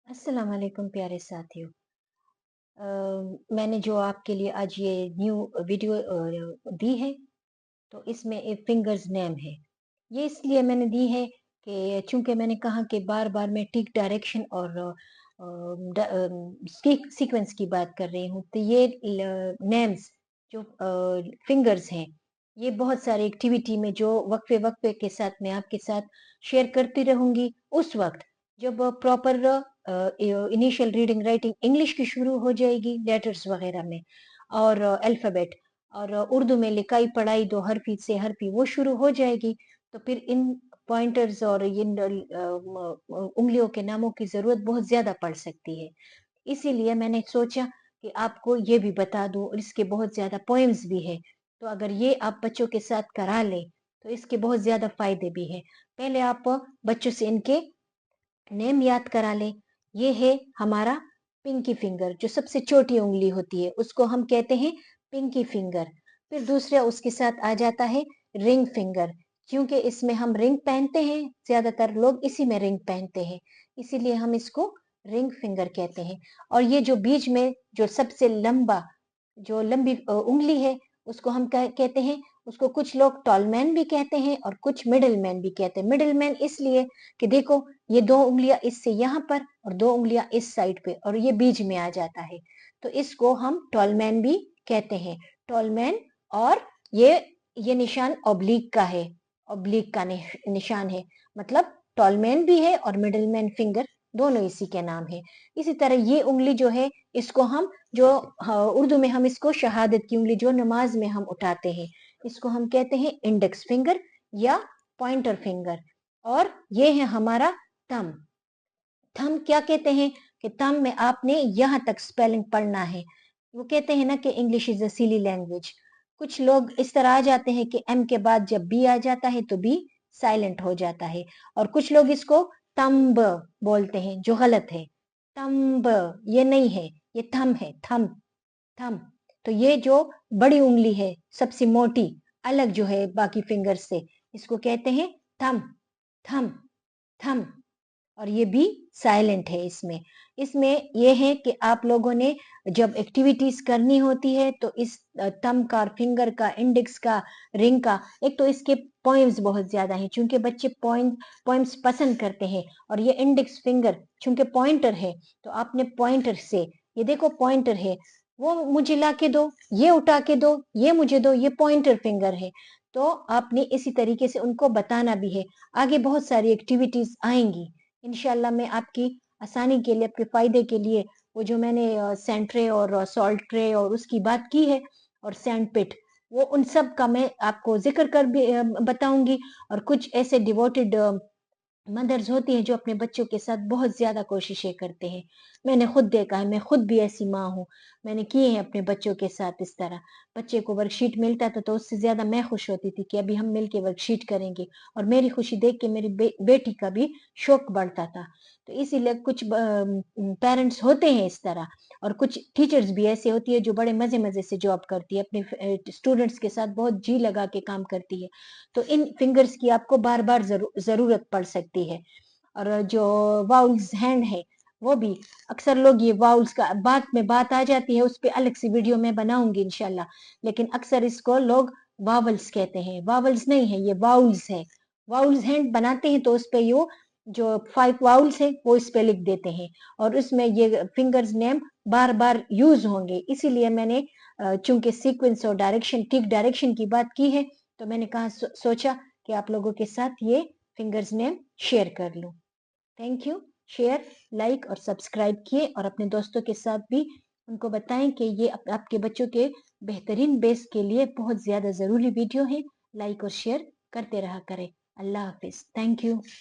अस्सलाम वालेकुम प्यारे साथियों। मैंने जो आपके लिए आज ये न्यू वीडियो दी है, तो इसमें एक फिंगर्स नेम है। ये इसलिए मैंने दी है कि चूंकि मैंने कहा कि बार बार मैं टिक डायरेक्शन और सीक्वेंस की बात कर रही हूँ, तो ये नेम्स जो फिंगर्स हैं, ये बहुत सारी एक्टिविटी में जो वक्फे वक्फे के साथ मैं आपके साथ शेयर करती रहूंगी। उस वक्त जब proper initial reading writing English की शुरू हो जाएगी लेटर्स वगैरह में, और अल्फाबेट, और उर्दू में लिखाई पढ़ाई दो हरफी से हरफी वो शुरू हो जाएगी, तो फिर इन पॉइंटर्स और इन उंगलियों के नामों की जरूरत बहुत ज्यादा पड़ सकती है। इसीलिए मैंने सोचा कि आपको ये भी बता दूं, और इसके बहुत ज्यादा पोएम्स भी है, तो अगर ये आप बच्चों के साथ करा लें तो इसके बहुत ज्यादा फायदे भी है। पहले आप बच्चों से इनके नेम याद करा लें। ये है हमारा पिंकी फिंगर, जो सबसे छोटी उंगली होती है उसको हम कहते हैं पिंकी फिंगर। फिर दूसरा उसके साथ आ जाता है रिंग फिंगर, क्योंकि इसमें हम रिंग पहनते हैं, ज्यादातर लोग इसी में रिंग पहनते हैं, इसीलिए हम इसको रिंग फिंगर कहते हैं। और ये जो बीच में जो सबसे लंबा जो लंबी उंगली है, उसको हम कहते हैं, उसको कुछ लोग टॉलमैन भी कहते हैं और कुछ मिडिल मैन भी कहते हैं। मिडिल मैन इसलिए कि देखो, ये दो उंगलियां इससे यहाँ पर और दो उंगलियां इस साइड पे, और ये बीच में आ जाता है, तो इसको हम टॉलमैन भी कहते हैं। टॉलमैन। और ये निशान ऑब्लिक का है, ऑब्लिक का निशान है, मतलब टॉलमैन भी है और मिडिल मैन फिंगर दोनों इसी के नाम है। इसी तरह ये उंगली जो है, इसको हम जो उर्दू में हम इसको शहादत की उंगली जो नमाज में हम उठाते हैं, इसको हम कहते हैं इंडेक्स फिंगर या पॉइंटर फिंगर। और ये है हमारा थंब। थंब क्या कहते हैं कि थंब में आपने यहाँ तक स्पेलिंग पढ़ना है। वो कहते हैं ना कि English is a silly language. कुछ लोग इस तरह आ जाते हैं कि एम के बाद जब बी आ जाता है तो बी साइलेंट हो जाता है, और कुछ लोग इसको तंब बोलते हैं, जो गलत है। तंब ये नहीं है, ये थंब है, थंब, थंब। तो ये जो बड़ी उंगली है, सबसे मोटी, अलग जो है बाकी फिंगर्स से, इसको कहते हैं थंब, थंब, थंब। और ये भी साइलेंट है इसमें। इसमें ये है कि आप लोगों ने जब एक्टिविटीज करनी होती है, तो इस थंब का और फिंगर का, इंडेक्स का, रिंग का, एक तो इसके पॉइंट्स बहुत ज्यादा हैं, चूंकि बच्चे पॉइंट्स पसंद करते हैं। और ये इंडेक्स फिंगर चूंकि पॉइंटर है, तो आपने पॉइंटर से, ये देखो पॉइंटर है, वो मुझे ला के दो, ये उठा के दो, ये मुझे दो, ये पॉइंटर फिंगर है। तो आपने इसी तरीके से उनको बताना भी है। आगे बहुत सारी एक्टिविटीज आएंगी इंशाल्लाह। मैं आपकी आसानी के लिए, आपके फायदे के लिए, वो जो मैंने सैंड ट्रे और सॉल्ट ट्रे और उसकी बात की है, और सैंड पिट, वो उन सब का मैं आपको जिक्र कर भी बताऊंगी। और कुछ ऐसे डिवोटेड मदर्स होती हैं जो अपने बच्चों के साथ बहुत ज्यादा कोशिशें करते हैं। मैंने खुद देखा है, मैं खुद भी ऐसी माँ हूँ। मैंने किए हैं अपने बच्चों के साथ इस तरह। बच्चे को वर्कशीट मिलता था तो उससे ज्यादा मैं खुश होती थी कि अभी हम मिलके वर्कशीट करेंगे, और मेरी खुशी देख के मेरी बेटी का भी शौक बढ़ता था। तो इसीलिए कुछ पेरेंट्स होते हैं इस तरह, और कुछ टीचर्स भी ऐसे होती है जो बड़े मजे मजे से जॉब करती है, अपने स्टूडेंट्स के साथ बहुत जी लगा के काम करती है। तो इन फिंगर्स की आपको बार बार जरूरत पड़ सकती है। और जो वाउल्स हैंड है, वो भी अक्सर लोग, ये वाउल्स का बात में बात आ जाती है, उस पर अलग सी वीडियो में बनाऊंगी इंशाल्लाह। लेकिन अक्सर इसको लोग वावल्स कहते हैं, वावल्स नहीं है, ये वाउल्स है। वाउल्स हैंड बनाते हैं तो उस पे यो जो 5 वाउल्स है वो इस पे लिख देते हैं, और उसमें ये फिंगर्स नेम बार बार यूज होंगे। इसीलिए मैंने चूंकि सीक्वेंस और डायरेक्शन, टिक डायरेक्शन की बात की है, तो मैंने कहा सोचा कि आप लोगों के साथ ये फिंगर्स नेम शेयर कर लूं। Thank you. शेयर, लाइक और सब्सक्राइब किए, और अपने दोस्तों के साथ भी उनको बताएं कि ये आपके बच्चों के बेहतरीन बेस के लिए बहुत ज्यादा जरूरी वीडियो है। लाइक और शेयर करते रहा करें। अल्लाह हाफिज। Thank you.